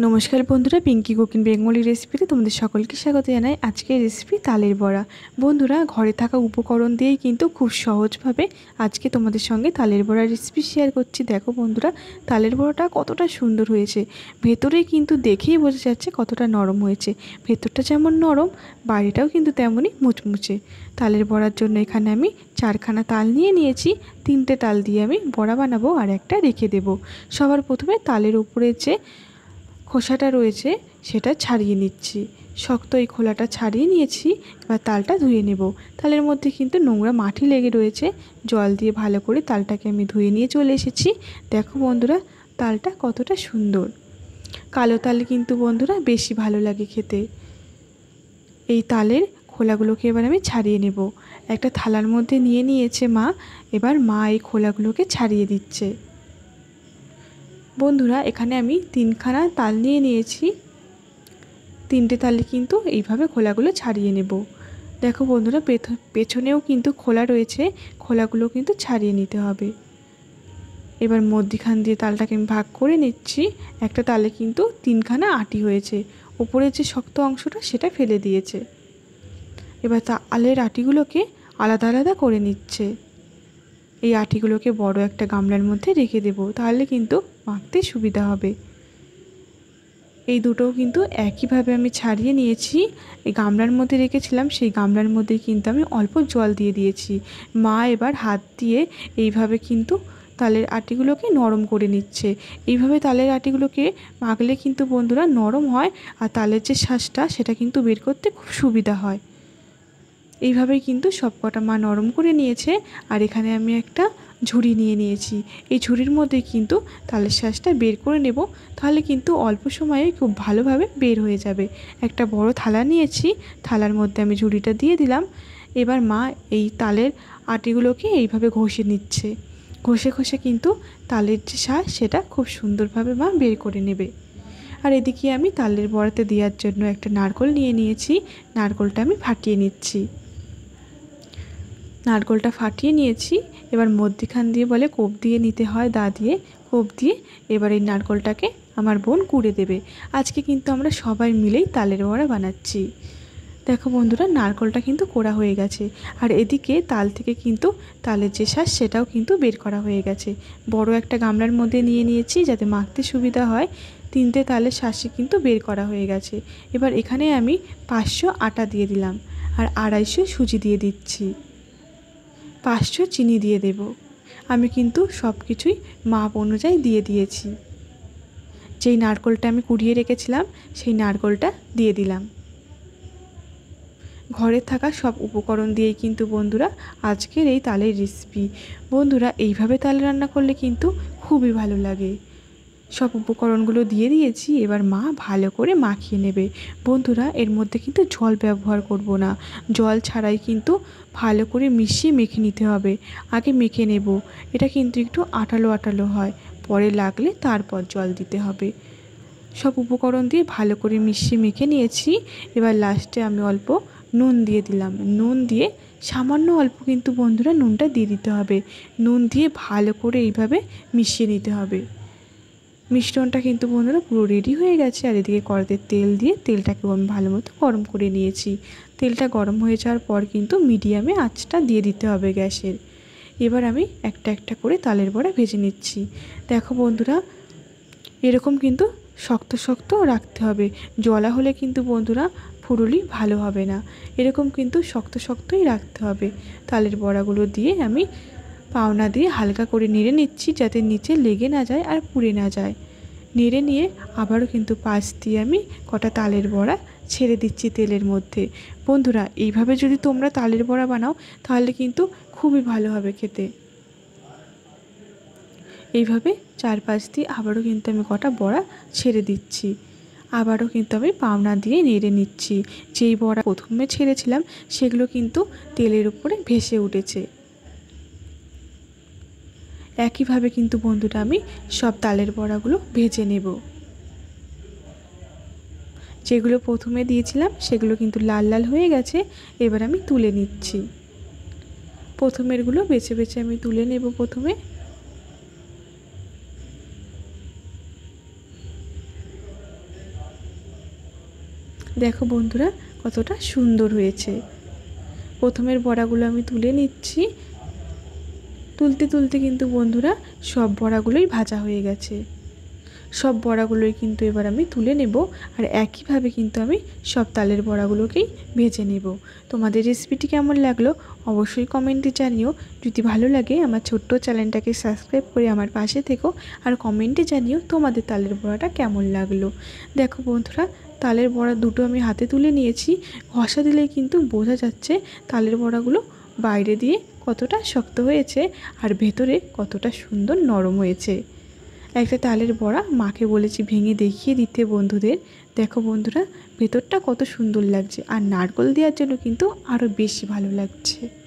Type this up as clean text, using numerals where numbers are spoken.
নমস্কার বন্ধুরা, Pinki cooking Bengali রেসিপিতে তোমাদের সকলকে স্বাগত জানাই। আজকের রেসিপি তালের বড়া। বন্ধুরা, ঘরে থাকা উপকরণ দিয়েই কিন্তু খুব সহজভাবে আজকে তোমাদের সঙ্গে তালের বড়ার রেসিপি শেয়ার করছি। দেখো বন্ধুরা, তালের বড়াটা কতটা সুন্দর হয়েছে। ভেতরে কিন্তু দেখেই বোঝা যাচ্ছে কতটা নরম হয়েছে। ভেতরটা যেমন নরম, বাইরেটাও কিন্তু তেমনই মুচমুচে। তালের বড়ার জন্য এখানে আমি 4খানা তাল নিয়ে নিয়েছি। 3টে তাল দিয়ে আমি বড়া বানাবো আর একটা রেখে দেবো। সবার প্রথমে তালের উপরে যে খোসাটা রয়েছে সেটা ছাড়িয়ে নিচ্ছি। শক্ত এই খোলাটা ছাড়িয়ে নিয়েছি। এবার তালটা ধুয়ে নেব। তালের মধ্যে কিন্তু নোংরা মাটি লেগে রয়েছে। জল দিয়ে ভালো করে তালটাকে আমি ধুয়ে নিয়ে চলে এসেছি। দেখো বন্ধুরা, তালটা কতটা সুন্দর। কালো তাল কিন্তু বন্ধুরা বেশি ভালো লাগে খেতে। এই তালের খোলাগুলোকে এবার আমি ছাড়িয়ে নেব। একটা থালার মধ্যে নিয়ে নিয়েছে মা। এবার মা এই খোলাগুলোকে ছাড়িয়ে দিচ্ছে। বন্ধুরা, এখানে আমি 3খানা তাল নিয়ে নিয়েছি। 3টে তালে কিন্তু এইভাবে খোলাগুলো ছাড়িয়ে নেব। দেখো বন্ধুরা, পেছনেও কিন্তু খোলা রয়েছে। খোলাগুলো কিন্তু ছাড়িয়ে নিতে হবে। এবার মধ্যিখান দিয়ে তালটাকে আমি ভাগ করে নিচ্ছি। একটা তালে কিন্তু 3খানা আটি হয়েছে। ওপরের যে শক্ত অংশটা সেটা ফেলে দিয়েছে। এবার তালের আটিগুলোকে আলাদা আলাদা করে নিচ্ছে। এই আটিগুলোকে বড় একটা গামলার মধ্যে রেখে দেব, তাহলে কিন্তু মাখতে সুবিধা হবে। এই দুটোও কিন্তু একইভাবে আমি ছাড়িয়ে নিয়েছি। এই গামলার মধ্যে রেখেছিলাম, সেই গামলার মধ্যে কিন্তু আমি অল্প জল দিয়ে দিয়েছি। মা এবার হাত দিয়ে এইভাবে কিন্তু তালের আটিগুলোকে নরম করে নিচ্ছে। এইভাবে তালের আটিগুলোকে মাখলে কিন্তু বন্ধুরা নরম হয়, আর তালের যে শাঁসটা সেটা কিন্তু বের করতে খুব সুবিধা হয়। এইভাবেই কিন্তু সব কটা মা নরম করে নিয়েছে। আর এখানে আমি একটা ঝুড়ি নিয়ে নিয়েছি। এই ঝুড়ির মধ্যে কিন্তু তালের শাঁসটা বের করে নেব, তাহলে কিন্তু অল্প সময়ে খুব ভালোভাবে বের হয়ে যাবে। একটা বড় থালা নিয়েছি, থালার মধ্যে আমি ঝুড়িটা দিয়ে দিলাম। এবার মা এই তালের আটিগুলোকে এইভাবে ঘষে নিচ্ছে। ঘষে ঘষে কিন্তু তালের যে শাঁস সেটা খুব সুন্দরভাবে মা বের করে নেবে। আর এদিকে আমি তালের বড়াতে দেওয়ার জন্য একটা নারকেল নিয়ে নিয়েছি। নারকেলটা আমি ফাটিয়ে নিচ্ছি। নারকেলটা ফাটিয়ে নিয়েছি। এবার মধ্যিখান দিয়ে বলে কোপ দিয়ে নিতে হয়, দা দিয়ে কোপ দিয়ে এবার এই নারকেলটাকে আমার বোন কুড়ে দেবে। আজকে কিন্তু আমরা সবাই মিলেই তালের বড়া বানাচ্ছি। দেখো বন্ধুরা, নারকেলটা কিন্তু কোড়া হয়ে গেছে। আর এদিকে তাল থেকে কিন্তু তালের যে শাঁস সেটাও কিন্তু বের করা হয়ে গেছে। বড় একটা গামলার মধ্যে নিয়ে নিয়েছি যাতে মাখতে সুবিধা হয়। 3টে তালের শাঁসই কিন্তু বের করা হয়ে গেছে। এবার এখানে আমি 500 আটা দিয়ে দিলাম, আর 250 সুজি দিয়ে দিচ্ছি। 500 চিনি দিয়ে দেব। আমি কিন্তু সব কিছুই মাপ অনুযায়ী দিয়ে দিয়েছি। যেই নারকেলটা আমি কুড়িয়ে রেখেছিলাম সেই নারকেলটা দিয়ে দিলাম। ঘরে থাকা সব উপকরণ দিয়েই কিন্তু বন্ধুরা আজকের এই তালের রেসিপি। বন্ধুরা, এইভাবে তাল রান্না করলে কিন্তু খুবই ভালো লাগে। সব উপকরণগুলো দিয়ে দিয়েছি। এবার মা ভালো করে মাখিয়ে নেবে। বন্ধুরা, এর মধ্যে কিন্তু জল ব্যবহার করব না। জল ছাড়াই কিন্তু ভালো করে মিশিয়ে মেখে নিতে হবে। আগে মেখে নেব। এটা কিন্তু একটু আঠালো আঠালো হয়, পরে লাগলে তারপর জল দিতে হবে। সব উপকরণ দিয়ে ভালো করে মিশিয়ে মেখে নিয়েছি। এবার লাস্টে আমি অল্প নুন দিয়ে দিলাম। নুন দিয়ে সামান্য অল্প কিন্তু বন্ধুরা নুনটা দিয়ে দিতে হবে। নুন দিয়ে ভালো করে এইভাবে মিশিয়ে নিতে হবে। মিশ্রণটা কিন্তু বন্ধুরা পুরো রেডি হয়ে গেছে। আর এদিকে কড়াতে তেল দিয়ে তেলটাকেও আমি ভালো মতো গরম করে নিয়েছি। তেলটা গরম হয়ে যাওয়ার পর কিন্তু মিডিয়ামে আঁচটা দিয়ে দিতে হবে গ্যাসের। এবার আমি একটা একটা করে তালের বড়া ভেজে নিচ্ছি। দেখো বন্ধুরা, এরকম কিন্তু শক্ত শক্ত রাখতে হবে। জলা হলে কিন্তু বন্ধুরা ফুরুলি ভালো হবে না। এরকম কিন্তু শক্ত শক্তই রাখতে হবে। তালের বড়াগুলো দিয়ে আমি পাওনা দিয়ে হালকা করে নেড়ে নিচ্ছি, যাতে নিচে লেগে না যায় আর পুড়ে না যায়। নেড়ে নিয়ে আবারও কিন্তু পাশ দিয়ে আমি কটা তালের বড়া ছেড়ে দিচ্ছি তেলের মধ্যে। বন্ধুরা, এইভাবে যদি তোমরা তালের বড়া বানাও তাহলে কিন্তু খুবই ভালো হবে খেতে। এইভাবে চারপাশ দিয়ে আবারও কিন্তু আমি কটা বড়া ছেড়ে দিচ্ছি। আবারও কিন্তু আমি পাওনা দিয়ে নেড়ে নিচ্ছি। যেই বড়া প্রথমে ছেড়েছিলাম সেগুলো কিন্তু তেলের উপরে ভেসে উঠেছে। একইভাবে কিন্তু বন্ধুরা আমি সব তালের বড়াগুলো ভেজে নেব। যেগুলো প্রথমে দিয়েছিলাম সেগুলো কিন্তু লাল লাল হয়ে গেছে। এবার আমি তুলে নিচ্ছি। প্রথমেরগুলো বেছে বেছে আমি তুলে নেব। প্রথমে দেখো বন্ধুরা কতটা সুন্দর হয়েছে। প্রথমের বড়াগুলো আমি তুলে নিচ্ছি। তুলতে তুলতে কিন্তু বন্ধুরা সব বড়াগুলোই ভাজা হয়ে গেছে। সব বড়াগুলোই কিন্তু এবার আমি তুলে নেব। আর একইভাবে কিন্তু আমি সব তালের বড়াগুলোকেই ভেজে নেব। তোমাদের রেসিপিটি কেমন লাগলো অবশ্যই কমেন্টে জানিও। যদি ভালো লাগে আমার ছোট্ট চ্যানেলটাকে সাবস্ক্রাইব করে আমার পাশে থেকো। আর কমেন্টে জানিও তোমাদের তালের বড়াটা কেমন লাগলো। দেখো বন্ধুরা তালের বড়া দুটো আমি হাতে তুলে নিয়েছি। ঘষা দিলেই কিন্তু বোঝা যাচ্ছে তালের বড়াগুলো বাইরে দিয়ে কতটা শক্ত হয়েছে আর ভেতরে কতটা সুন্দর নরম হয়েছে। একটা তালের বড়া মাকে বলেছি ভেঙে দেখিয়ে দিতে বন্ধুদের। দেখো বন্ধুরা ভেতরটা কত সুন্দর লাগছে আর নারকেল দেওয়ার জন্য কিন্তু আরও বেশি ভালো লাগছে।